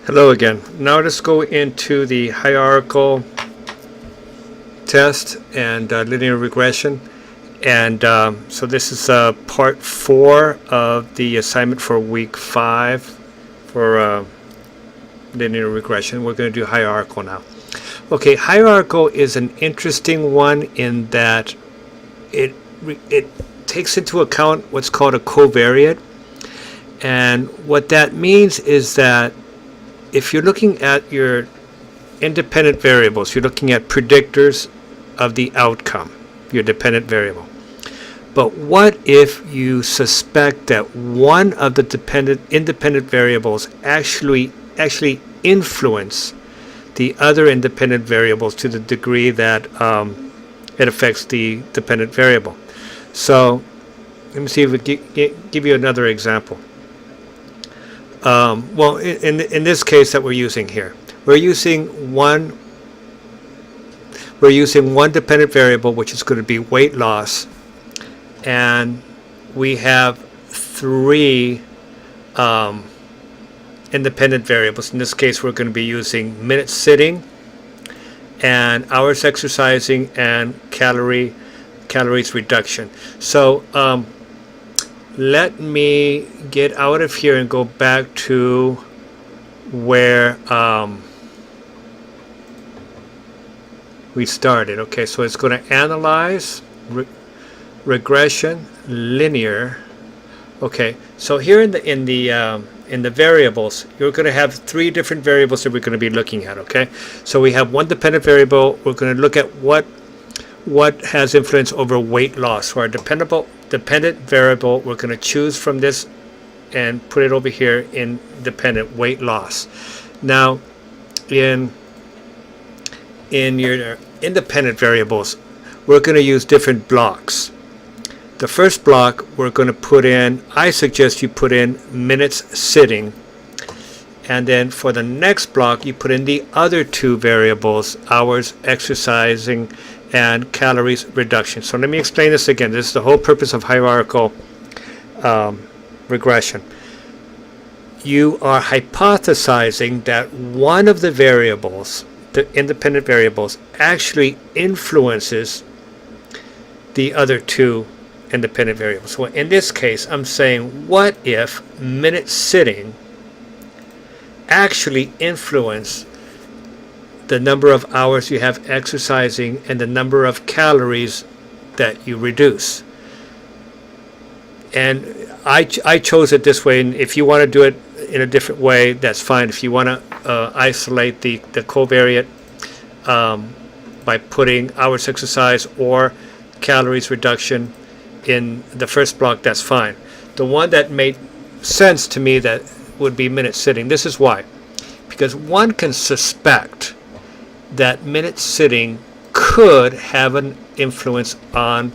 Hello again. Now let's go into the hierarchical test and linear regression. And so this is part 4 of the assignment for week 5 for linear regression. We're going to do hierarchical now. Okay, hierarchical is an interesting one in that it takes into account what's called a covariate. And what that means is that if you're looking at your independent variables, you're looking at predictors of the outcome, your dependent variable. But what if you suspect that one of the independent variables actually influence the other independent variables to the degree that it affects the dependent variable? So let me see if we give you another example. Well, in this case that we're using here, we're using one dependent variable, which is going to be weight loss, and we have 3 independent variables. In this case, we're going to be using minutes sitting, and hours exercising, and calories reduction. So let me get out of here and go back to where we started. Okay, so it's going to analyze regression, linear. Okay, so here in the variables, you're going to have 3 different variables that we're going to be looking at. Okay, so we have one dependent variable. We're going to look at what has influence over weight loss. So our dependent variable, we're going to choose from this and put it over here in dependent weight loss. Now, in your independent variables, we're going to use different blocks. The first block we're going to put in, I suggest you put in minutes sitting, and then for the next block you put in the other 2 variables, hours exercising and calories reduction. So let me explain this again. This is the whole purpose of hierarchical regression. You are hypothesizing that one of the variables, the independent variables, actually influences the other 2 independent variables. So in this case, I'm saying, what if minutes sitting actually influence the number of hours you have exercising and the number of calories that you reduce? And I chose it this way, and if you want to do it in a different way, that's fine. If you want to isolate the covariate by putting hours exercise or calories reduction in the first block, that's fine. The one that made sense to me that would be minutes sitting. This is why. Because one can suspect that minutes sitting could have an influence on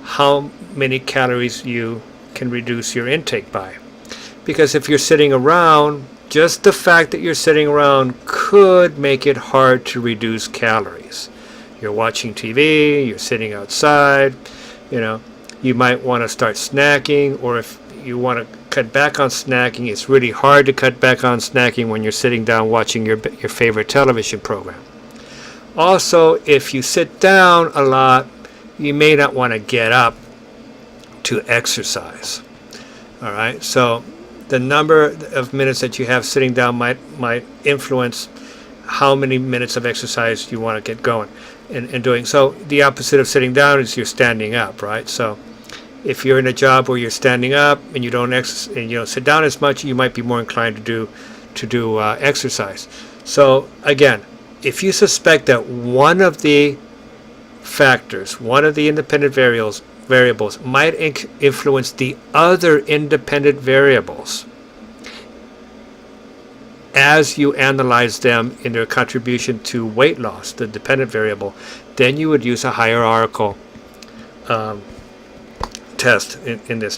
how many calories you can reduce your intake by. Because if you're sitting around, just the fact that you're sitting around could make it hard to reduce calories. You're watching TV, you're sitting outside, you might want to start snacking, or if you want to cut back on snacking, it's really hard to cut back on snacking when you're sitting down watching your favorite television program. Also, if you sit down a lot, you may not want to get up to exercise. All right, so the number of minutes that you have sitting down might influence how many minutes of exercise you want to get going and doing. So the opposite of sitting down is you're standing up, right? So if you're in a job where you're standing up and you don't sit down as much, you might be more inclined to do exercise. So again, if you suspect that one of the factors, one of the independent variables might influence the other independent variables as you analyze them in their contribution to weight loss, the dependent variable, then you would use a hierarchical test in this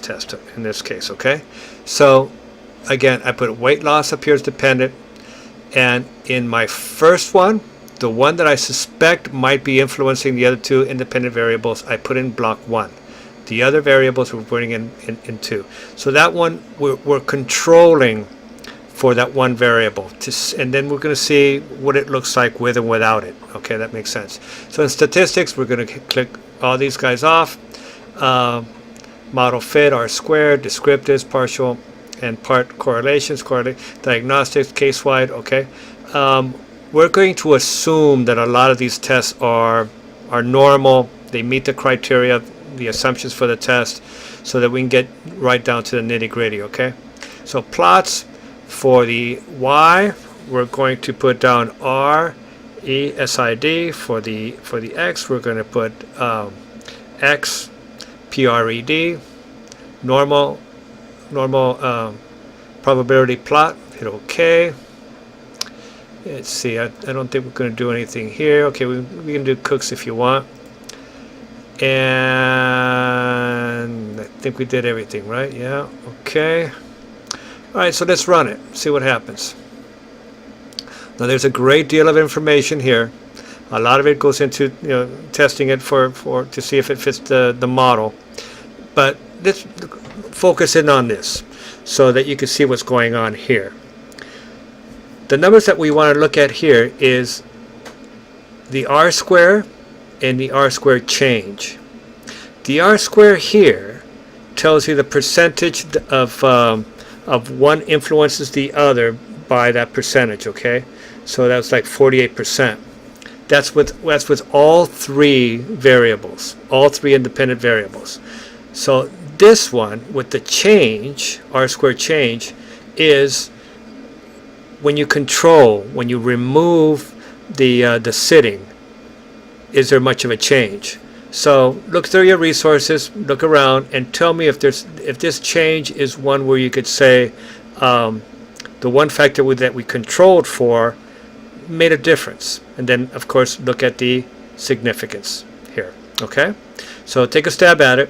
case. Okay, so again, I put weight loss up here as dependent. And in my first one, the one that I suspect might be influencing the other 2 independent variables, I put in block 1. The other variables we're putting in 2. So that one, we're controlling for that one variable. And then we're going to see what it looks like with and without it. Okay, that makes sense. So in statistics, we're going to click all these guys off. Model fit, R-squared, descriptives, partial and part correlations, diagnostics, case-wide. Okay. We're going to assume that a lot of these tests are normal. They meet the criteria, the assumptions for the test, so that we can get right down to the nitty-gritty. Okay. So plots for the Y, we're going to put down R, E, SID. For the X, we're going to put X, PRED, normal probability plot. Hit OK. Let's see. I don't think we're going to do anything here. Okay, we can do cooks if you want. And I think we did everything, right? Yeah. Okay. All right. So let's run it. See what happens. Now there's a great deal of information here. A lot of it goes into testing it for to see if it fits the model. But let's focus in on this so that you can see what's going on here. The numbers that we want to look at here is the R-square and the R-square change. The R-square here tells you the percentage of one influences the other by that percentage. Okay, so that's like 48%. That's with all three variables, all three independent variables. So this one with the change, R-square change, is when you remove the sitting, is there much of a change? So look through your resources, look around, and tell me if this change is one where you could say the one factor that we controlled for made a difference. And then of course look at the significance here. Okay, so take a stab at it.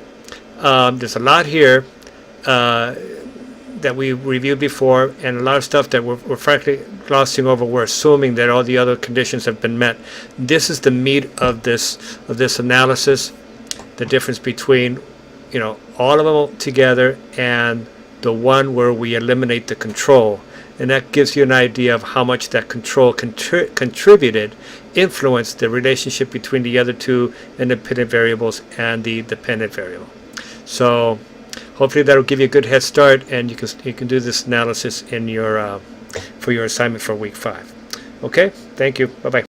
There's a lot here that we reviewed before, and a lot of stuff that we're frankly glossing over. We're assuming that all the other conditions have been met. This is the meat of this analysis, the difference between all of them together and the one where we eliminate the control, and that gives you an idea of how much that control influenced the relationship between the other two independent variables and the dependent variable. So hopefully that'll give you a good head start, and you can do this analysis in your for your assignment for week 5. Okay, thank you. Bye bye.